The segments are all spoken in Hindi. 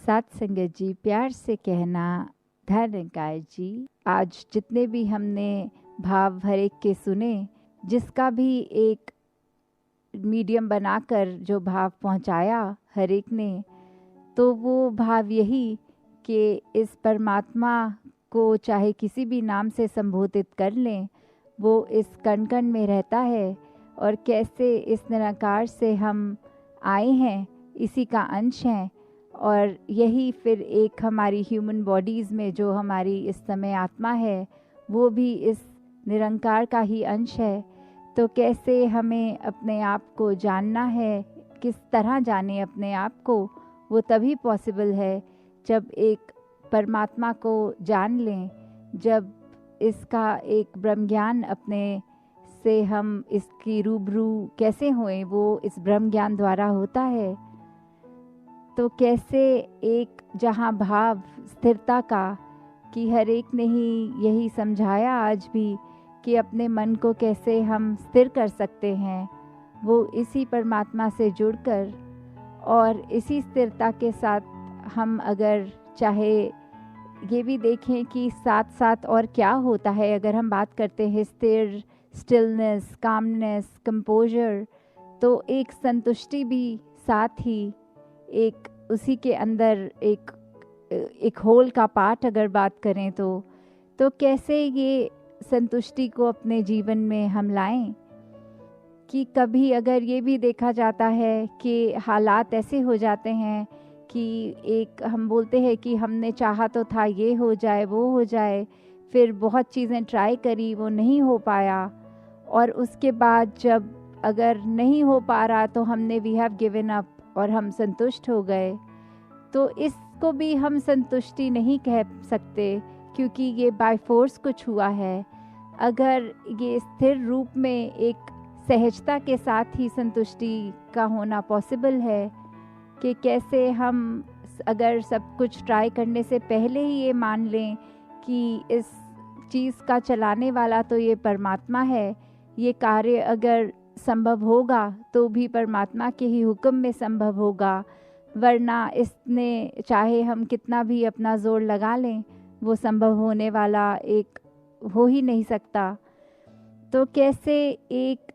साथ संगत जी, प्यार से कहना ध्यान निकाय जी। आज जितने भी हमने भाव हर एक के सुने, जिसका भी एक मीडियम बनाकर जो भाव पहुंचाया हर एक ने, तो वो भाव यही कि इस परमात्मा को चाहे किसी भी नाम से संबोधित कर लें, वो इस कण कण में रहता है और कैसे इस निराकार से हम आए हैं, इसी का अंश हैं। और यही फिर एक हमारी ह्यूमन बॉडीज़ में जो हमारी इस समय आत्मा है, वो भी इस निरंकार का ही अंश है। तो कैसे हमें अपने आप को जानना है, किस तरह जाने अपने आप को, वो तभी पॉसिबल है जब एक परमात्मा को जान लें, जब इसका एक ब्रह्म ज्ञान अपने से हम इसकी रूबरू कैसे होएं, वो इस ब्रह्म ज्ञान द्वारा होता है। तो कैसे एक जहाँ भाव स्थिरता का, कि हर एक ने ही यही समझाया आज भी कि अपने मन को कैसे हम स्थिर कर सकते हैं, वो इसी परमात्मा से जुड़कर, और इसी स्थिरता के साथ हम अगर चाहे ये भी देखें कि साथ साथ और क्या होता है। अगर हम बात करते हैं स्थिर, स्टिलनेस, कामनेस, कंपोजर, तो एक संतुष्टि भी साथ ही एक उसी के अंदर एक होल का पार्ट अगर बात करें तो कैसे ये संतुष्टि को अपने जीवन में हम लाएं। कि कभी अगर ये भी देखा जाता है कि हालात ऐसे हो जाते हैं कि एक हम बोलते हैं कि हमने चाहा तो था ये हो जाए वो हो जाए, फिर बहुत चीज़ें ट्राई करी, वो नहीं हो पाया, और उसके बाद जब अगर नहीं हो पा रहा तो हमने वी हैव गिवन अप और हम संतुष्ट हो गए। तो इसको भी हम संतुष्टि नहीं कह सकते, क्योंकि ये बाय फोर्स कुछ हुआ है। अगर ये स्थिर रूप में एक सहजता के साथ ही संतुष्टि का होना पॉसिबल है, कि कैसे हम अगर सब कुछ ट्राई करने से पहले ही ये मान लें कि इस चीज़ का चलाने वाला तो ये परमात्मा है, ये कार्य अगर संभव होगा तो भी परमात्मा के ही हुक्म में संभव होगा, वरना इसने चाहे हम कितना भी अपना जोर लगा लें, वो संभव होने वाला एक हो ही नहीं सकता। तो कैसे एक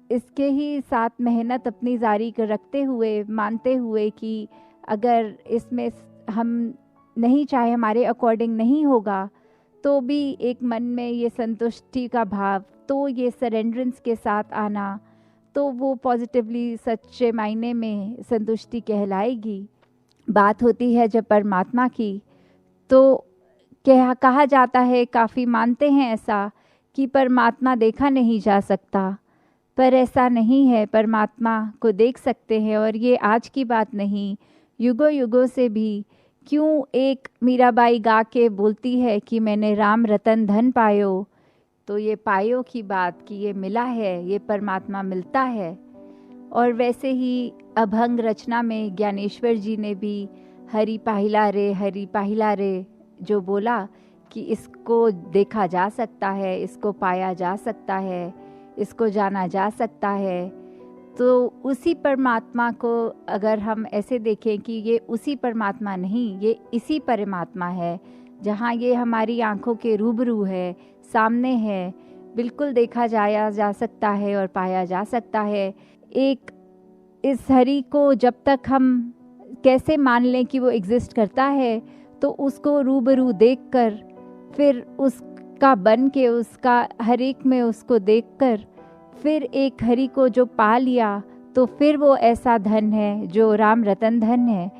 इसके ही साथ मेहनत अपनी जारी कर रखते हुए, मानते हुए कि अगर इसमें हम नहीं चाहे, हमारे अकॉर्डिंग नहीं होगा, तो भी एक मन में ये संतुष्टि का भाव, तो ये सरेंडरेंस के साथ आना, तो वो पॉजिटिवली सच्चे मायने में संतुष्टि कहलाएगी। बात होती है जब परमात्मा की, तो कहा जाता है, काफ़ी मानते हैं ऐसा, कि परमात्मा देखा नहीं जा सकता, पर ऐसा नहीं है। परमात्मा को देख सकते हैं, और ये आज की बात नहीं, युगों युगों से भी। क्यों एक मीराबाई गा के बोलती है कि मैंने राम रतन धन पायो, तो ये पायो की बात कि ये मिला है, ये परमात्मा मिलता है। और वैसे ही अभंग रचना में ज्ञानेश्वर जी ने भी हरि पाहिला रे जो बोला कि इसको देखा जा सकता है, इसको पाया जा सकता है, इसको जाना जा सकता है। तो उसी परमात्मा को अगर हम ऐसे देखें कि ये उसी परमात्मा नहीं, ये इसी परमात्मा है, जहाँ ये हमारी आंखों के रूबरू है, सामने है, बिल्कुल देखा जाया जा सकता है और पाया जा सकता है। एक इस हरि को जब तक हम कैसे मान लें कि वो एग्जिस्ट करता है, तो उसको रूबरू देखकर, फिर उसका बन के, उसका हर एक में उसको देखकर, फिर एक हरि को जो पा लिया, तो फिर वो ऐसा धन है जो राम रतन धन है,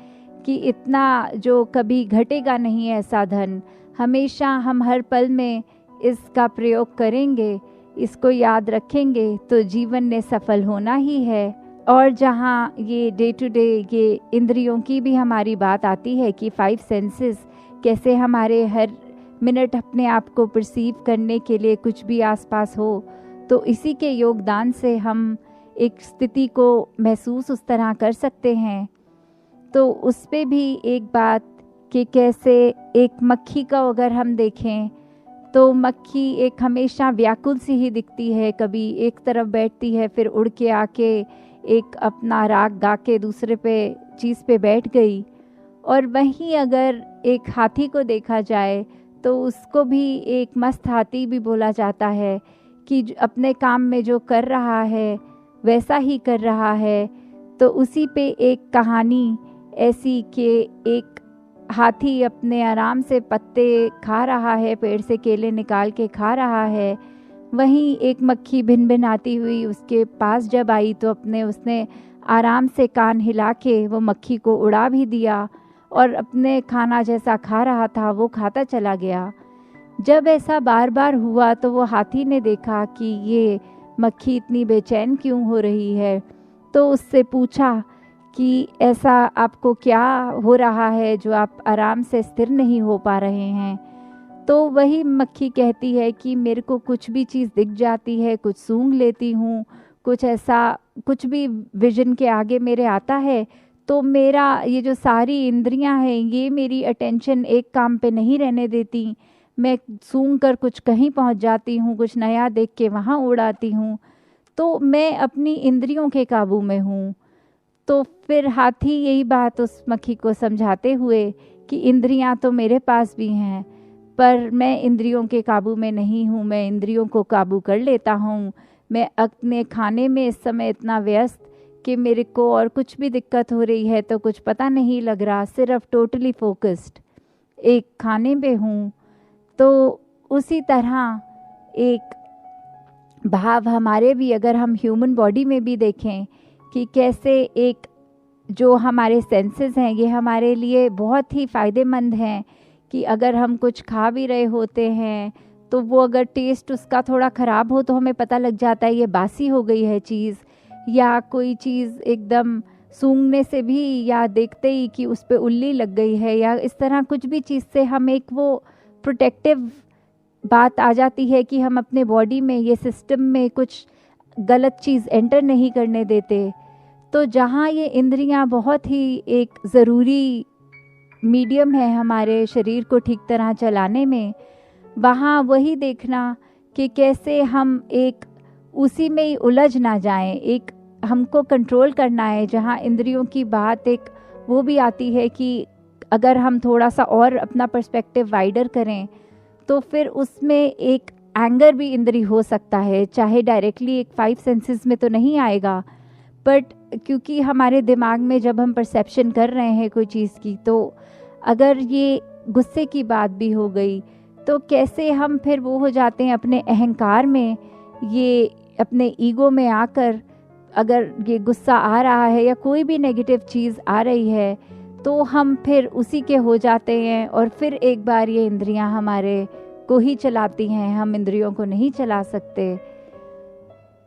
कि इतना जो कभी घटेगा नहीं ऐसा धन। हमेशा हम हर पल में इसका प्रयोग करेंगे, इसको याद रखेंगे, तो जीवन ने सफल होना ही है। और जहाँ ये डे टू डे ये इंद्रियों की भी हमारी बात आती है कि 5 सेंसेस कैसे हमारे हर मिनट अपने आप को परसीव करने के लिए कुछ भी आसपास हो, तो इसी के योगदान से हम एक स्थिति को महसूस उस तरह कर सकते हैं। तो उस पे भी एक बात कि कैसे एक मक्खी का अगर हम देखें, तो मक्खी एक हमेशा व्याकुल सी ही दिखती है, कभी एक तरफ बैठती है, फिर उड़ के आके एक अपना राग गा के दूसरे पे चीज़ पे बैठ गई, और वहीं अगर एक हाथी को देखा जाए तो उसको भी एक मस्त हाथी भी बोला जाता है कि अपने काम में जो कर रहा है वैसा ही कर रहा है। तो उसी पे एक कहानी ऐसी कि एक हाथी अपने आराम से पत्ते खा रहा है, पेड़ से केले निकाल के खा रहा है। वहीं एक मक्खी भिन भिन आती हुई उसके पास जब आई तो उसने आराम से कान हिला के वो मक्खी को उड़ा भी दिया और अपने खाना जैसा खा रहा था वो खाता चला गया। जब ऐसा बार बार हुआ तो वो हाथी ने देखा कि ये मक्खी इतनी बेचैन क्यों हो रही है, तो उससे पूछा कि ऐसा आपको क्या हो रहा है जो आप आराम से स्थिर नहीं हो पा रहे हैं। तो वही मक्खी कहती है कि मेरे को कुछ भी चीज़ दिख जाती है, कुछ सूंघ लेती हूँ, कुछ ऐसा कुछ भी विजन के आगे मेरे आता है तो मेरा ये जो सारी इंद्रियां हैं ये मेरी अटेंशन एक काम पे नहीं रहने देती। मैं सूंघ कर कुछ कहीं पहुंच जाती हूँ, कुछ नया देख के वहाँ उड़ाती हूँ, तो मैं अपनी इंद्रियों के काबू में हूँ। तो फिर हाथी यही बात उस मक्खी को समझाते हुए कि इंद्रियां तो मेरे पास भी हैं पर मैं इंद्रियों के काबू में नहीं हूँ, मैं इंद्रियों को काबू कर लेता हूँ। मैं अपने खाने में इस समय इतना व्यस्त कि मेरे को और कुछ भी दिक्कत हो रही है तो कुछ पता नहीं लग रहा, सिर्फ टोटली फोकस्ड एक खाने पे हूँ। तो उसी तरह एक भाव हमारे भी, अगर हम ह्यूमन बॉडी में भी देखें कि कैसे एक जो हमारे सेंसेस हैं ये हमारे लिए बहुत ही फ़ायदेमंद हैं कि अगर हम कुछ खा भी रहे होते हैं तो वो अगर टेस्ट उसका थोड़ा ख़राब हो तो हमें पता लग जाता है ये बासी हो गई है चीज़, या कोई चीज़ एकदम सूंघने से भी या देखते ही कि उस पर उल्ली लग गई है या इस तरह कुछ भी चीज़ से हम एक वो प्रोटेक्टिव बात आ जाती है कि हम अपने बॉडी में ये सिस्टम में कुछ गलत चीज़ एंटर नहीं करने देते। तो जहाँ ये इंद्रियां बहुत ही एक ज़रूरी मीडियम है हमारे शरीर को ठीक तरह चलाने में, वहाँ वही देखना कि कैसे हम एक उसी में ही उलझ ना जाएं। एक हमको कंट्रोल करना है, जहाँ इंद्रियों की बात एक वो भी आती है कि अगर हम थोड़ा सा और अपना पर्सपेक्टिव वाइडर करें तो फिर उसमें एक एंगर भी इंद्री हो सकता है, चाहे डायरेक्टली एक 5 सेंसेस में तो नहीं आएगा, बट क्योंकि हमारे दिमाग में जब हम परसेप्शन कर रहे हैं कोई चीज़ की, तो अगर ये गुस्से की बात भी हो गई तो कैसे हम फिर वो हो जाते हैं अपने अहंकार में, ये अपने ईगो में आकर अगर ये गुस्सा आ रहा है या कोई भी नेगेटिव चीज़ आ रही है तो हम फिर उसी के हो जाते हैं और फिर एक बार ये इंद्रियां हमारे को ही चलाती हैं, हम इंद्रियों को नहीं चला सकते।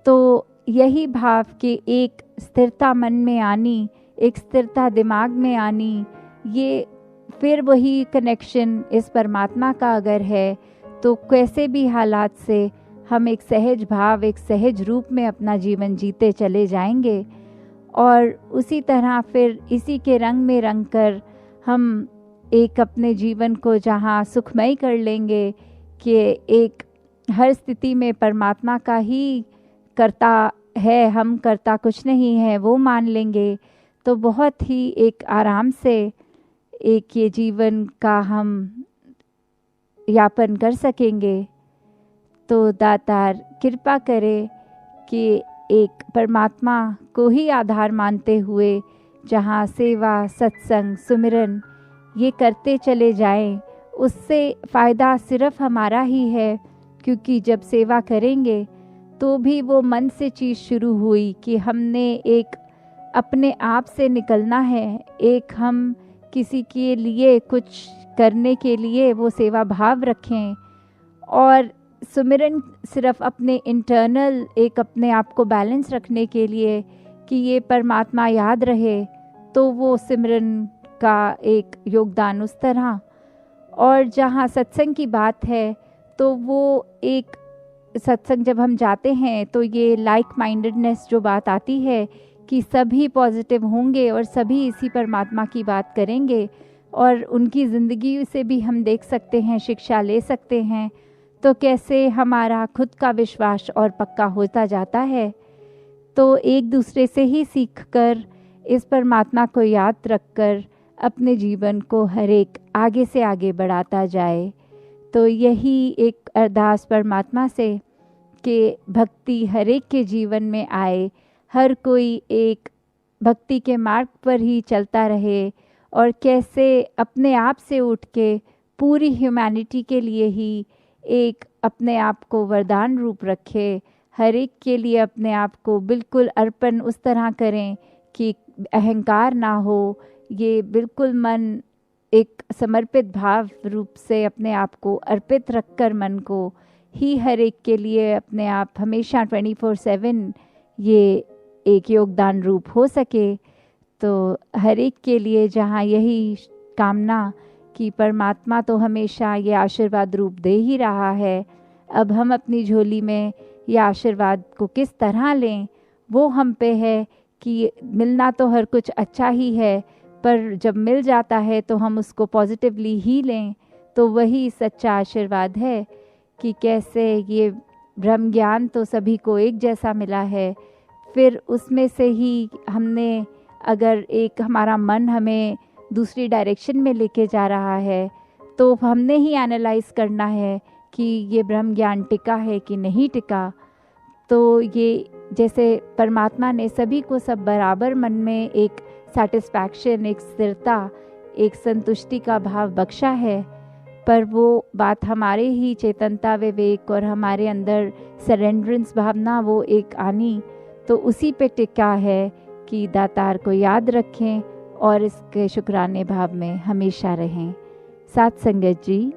तो यही भाव कि एक स्थिरता मन में आनी, एक स्थिरता दिमाग में आनी, ये फिर वही कनेक्शन इस परमात्मा का अगर है तो कैसे भी हालात से हम एक सहज भाव, एक सहज रूप में अपना जीवन जीते चले जाएंगे। और उसी तरह फिर इसी के रंग में रंग कर हम एक अपने जीवन को जहाँ सुखमय कर लेंगे कि एक हर स्थिति में परमात्मा का ही करता है, हम करता कुछ नहीं है, वो मान लेंगे तो बहुत ही एक आराम से एक ये जीवन का हम यापन कर सकेंगे। तो दातार कृपा करे कि एक परमात्मा को ही आधार मानते हुए जहाँ सेवा, सत्संग, सुमिरन ये करते चले जाएं, उससे फ़ायदा सिर्फ हमारा ही है, क्योंकि जब सेवा करेंगे तो भी वो मन से चीज़ शुरू हुई कि हमने एक अपने आप से निकलना है, एक हम किसी के लिए कुछ करने के लिए वो सेवा भाव रखें, और सुमिरन सिर्फ अपने इंटरनल एक अपने आप को बैलेंस रखने के लिए कि ये परमात्मा याद रहे, तो वो सिमरन का एक योगदान उस तरह। और जहाँ सत्संग की बात है तो वो एक सत्संग जब हम जाते हैं तो ये लाइक माइंडेडनेस जो बात आती है कि सभी पॉजिटिव होंगे और सभी इसी परमात्मा की बात करेंगे और उनकी ज़िंदगी से भी हम देख सकते हैं, शिक्षा ले सकते हैं, तो कैसे हमारा खुद का विश्वास और पक्का होता जाता है। तो एक दूसरे से ही सीखकर, इस परमात्मा को याद रखकर अपने जीवन को हर एक आगे से आगे बढ़ाता जाए। तो यही एक अरदास परमात्मा से कि भक्ति हर एक के जीवन में आए, हर कोई एक भक्ति के मार्ग पर ही चलता रहे और कैसे अपने आप से उठ के पूरी ह्यूमैनिटी के लिए ही एक अपने आप को वरदान रूप रखे, हर एक के लिए अपने आप को बिल्कुल अर्पण उस तरह करें कि अहंकार ना हो, ये बिल्कुल मन एक समर्पित भाव रूप से अपने आप को अर्पित रखकर मन को ही हर एक के लिए अपने आप हमेशा 24/7 ये एक योगदान रूप हो सके। तो हर एक के लिए जहाँ यही कामना कि परमात्मा तो हमेशा ये आशीर्वाद रूप दे ही रहा है, अब हम अपनी झोली में ये आशीर्वाद को किस तरह लें वो हम पे है कि मिलना तो हर कुछ अच्छा ही है, पर जब मिल जाता है तो हम उसको पॉजिटिवली ही लें। तो वही सच्चा आशीर्वाद है कि कैसे ये ब्रह्म ज्ञान तो सभी को एक जैसा मिला है, फिर उसमें से ही हमने अगर एक हमारा मन हमें दूसरी डायरेक्शन में लेके जा रहा है तो हमने ही एनालाइज करना है कि ये ब्रह्म ज्ञान टिका है कि नहीं टिका। तो ये जैसे परमात्मा ने सभी को सब बराबर मन में एक सेटिस्फैक्शन, एक स्थिरता, एक संतुष्टि का भाव बख्शा है, पर वो बात हमारे ही चेतनता विवेक और हमारे अंदर सरेंडरेंस भावना वो एक आनी, तो उसी पे टिका है कि दातार को याद रखें और इसके शुक्राने भाव में हमेशा रहें। साथ संगत जी।